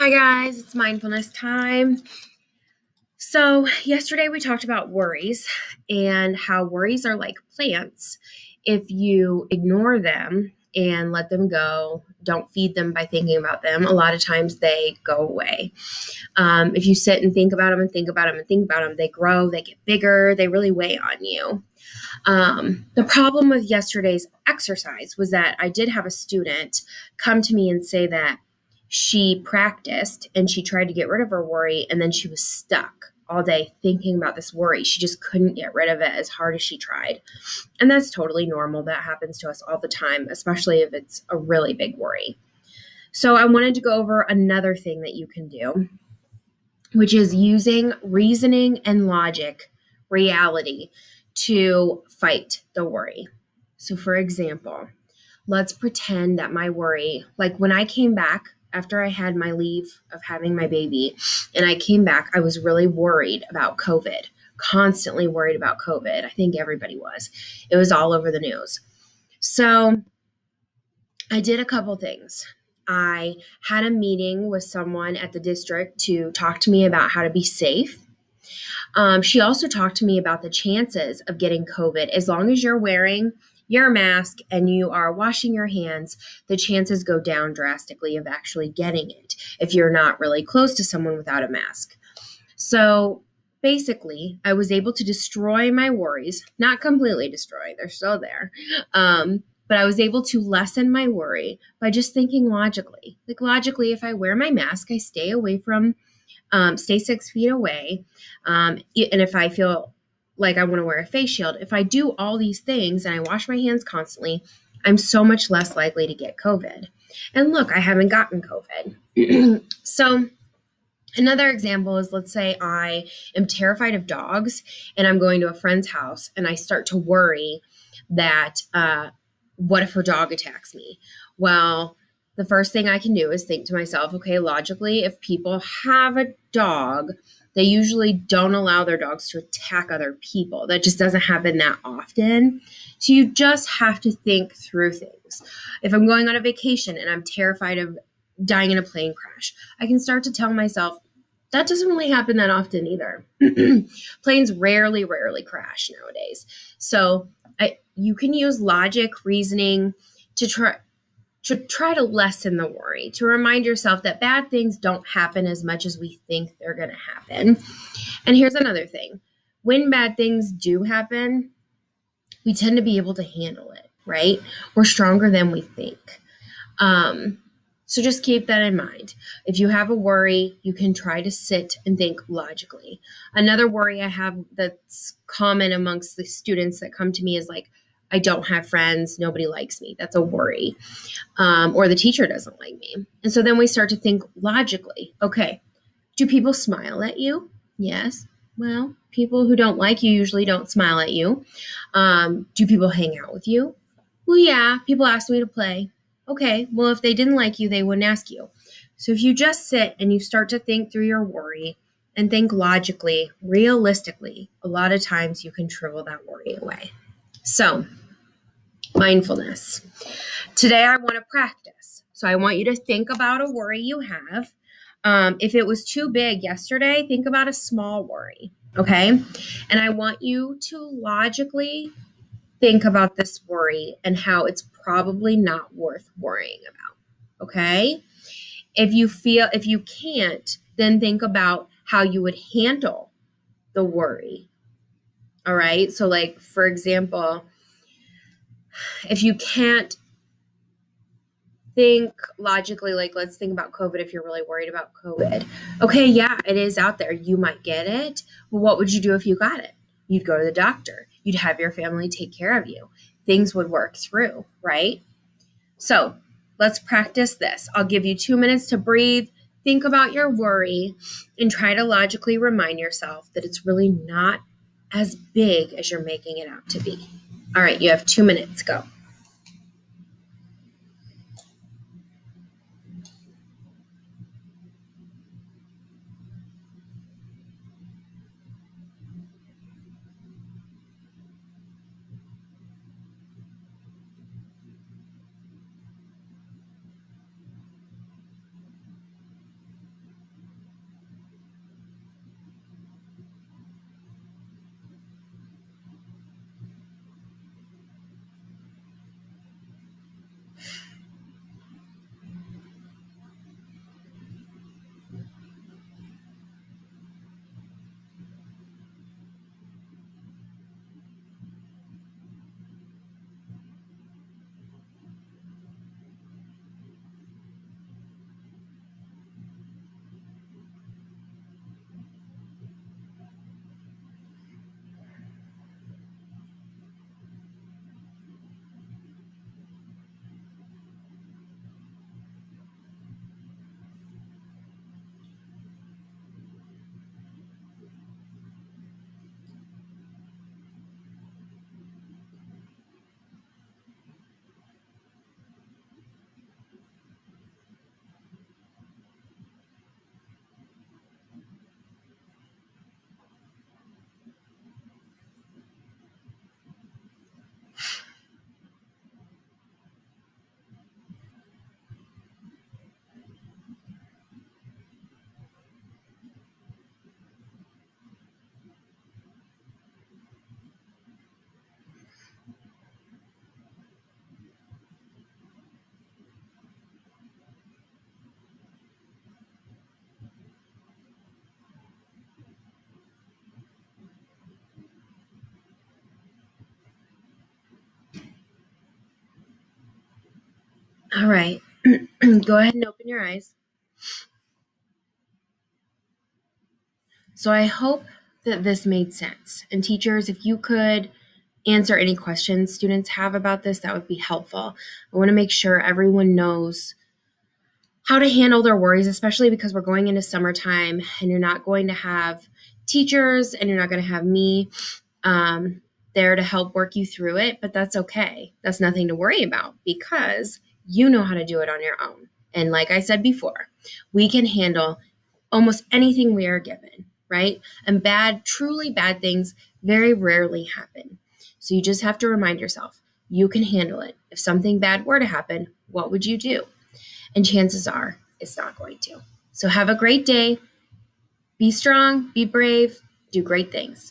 Hi guys, it's mindfulness time. So, yesterday we talked about worries and how worries are like plants. If you ignore them and let them go, don't feed them by thinking about them, a lot of times they go away. If you sit and think about them and think about them and think about them, they grow, they get bigger, they really weigh on you. The problem with yesterday's exercise was that I did have a student come to me and say that she practiced and she tried to get rid of her worry, and then she was stuck all day thinking about this worry. She just couldn't get rid of it as hard as she tried. And that's totally normal. That happens to us all the time, especially if it's a really big worry. So I wanted to go over another thing that you can do, which is using reasoning and logic, reality, to fight the worry. So, for example, let's pretend that my worry, like when I came back after I had my leave of having my baby and I came back, I was really worried about COVID, constantly worried about COVID. I think everybody was. It was all over the news. So I did a couple things. I had a meeting with someone at the district to talk to me about how to be safe. She also talked to me about the chances of getting COVID. As long as you're wearing your mask and you are washing your hands, the chances go down drastically of actually getting it if you're not really close to someone without a mask. So basically, I was able to destroy my worries, not completely destroy, they're still there. But I was able to lessen my worry by just thinking logically. Like logically, if I wear my mask, I stay away from, stay 6 feet away. And if I feel like I want to wear a face shield, if I do all these things and I wash my hands constantly, I'm so much less likely to get COVID. And look, I haven't gotten COVID. So another example is, let's say I am terrified of dogs and I'm going to a friend's house and I start to worry that, what if her dog attacks me? Well, the first thing I can do is think to myself, okay, logically, if people have a dog, they usually don't allow their dogs to attack other people. That just doesn't happen that often. So you just have to think through things. If I'm going on a vacation and I'm terrified of dying in a plane crash, I can start to tell myself, that doesn't really happen that often either. Planes rarely crash nowadays. So you can use logic, reasoning to try to lessen the worry, to remind yourself that bad things don't happen as much as we think they're going to happen. And here's another thing. When bad things do happen, we tend to be able to handle it, right? We're stronger than we think. So just keep that in mind. If you have a worry, you can try to sit and think logically. Another worry I have that's common amongst the students that come to me is like, I don't have friends, nobody likes me. That's a worry. Or the teacher doesn't like me. And so then we start to think logically. Okay, do people smile at you? Yes. Well, people who don't like you usually don't smile at you. Do people hang out with you? Well, yeah, people ask me to play. Okay, well, if they didn't like you, they wouldn't ask you. So if you just sit and you start to think through your worry and think logically, realistically, a lot of times you can shrivel that worry away. So, mindfulness. Today I want to practice. So I want you to think about a worry you have. If it was too big yesterday, think about a small worry, okay? And I want you to logically think about this worry and how it's probably not worth worrying about, okay? If you can't, then think about how you would handle the worry, all right? So like, for example, if you can't think logically, like let's think about COVID if you're really worried about COVID. Okay, yeah, it is out there. You might get it. Well, what would you do if you got it? You'd go to the doctor. You'd have your family take care of you. Things would work through, right? So let's practice this. I'll give you 2 minutes to breathe, think about your worry, and try to logically remind yourself that it's really not as big as you're making it out to be. All right, you have 2 minutes. Go. All right. Go ahead and open your eyes. So I hope that this made sense. And teachers, if you could answer any questions students have about this, that would be helpful. I want to make sure everyone knows how to handle their worries, especially because we're going into summertime and you're not going to have teachers and you're not going to have me there to help work you through it, but that's okay. That's nothing to worry about because you know how to do it on your own. And like I said before, we can handle almost anything we are given, right? And truly bad things very rarely happen. So you just have to remind yourself, you can handle it. If something bad were to happen, what would you do? And chances are it's not going to. So have a great day. Be strong, be brave, do great things.